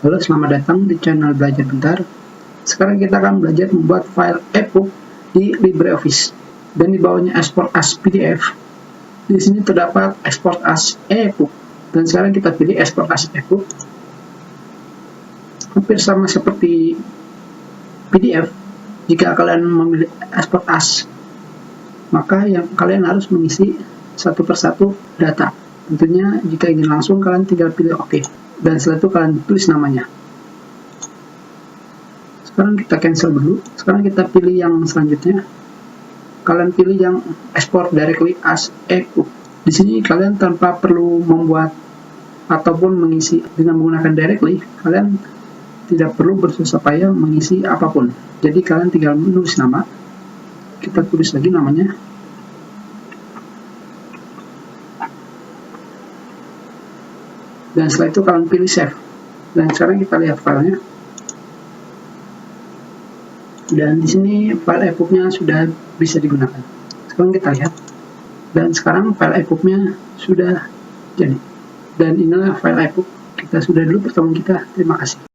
Halo, selamat datang di channel Belajar Bentar. Sekarang kita akan belajar membuat file EPUB di LibreOffice. Dan di bawahnya export as PDF. Di sini terdapat export as EPUB. Dan sekarang kita pilih export as EPUB. Hampir sama seperti PDF. Jika kalian memilih export as, maka yang kalian harus mengisi satu persatu data. Tentunya jika ingin langsung, kalian tinggal pilih OK. Dan setelah itu kalian tulis namanya. Sekarang kita cancel dulu. Sekarang kita pilih yang selanjutnya. Kalian pilih yang export directly as EPUB. Di sini kalian tanpa perlu membuat ataupun mengisi dengan menggunakan directly, kalian tidak perlu bersusah payah mengisi apapun. Jadi kalian tinggal menulis nama. Kita tulis lagi namanya. Dan setelah itu kalian pilih save. Dan sekarang kita lihat filenya. Dan di sini file EPUB-nya sudah bisa digunakan. Sekarang kita lihat. Dan sekarang file EPUB-nya sudah jadi. Dan inilah file EPUB. Kita sudah dulu pertemuan kita. Terima kasih.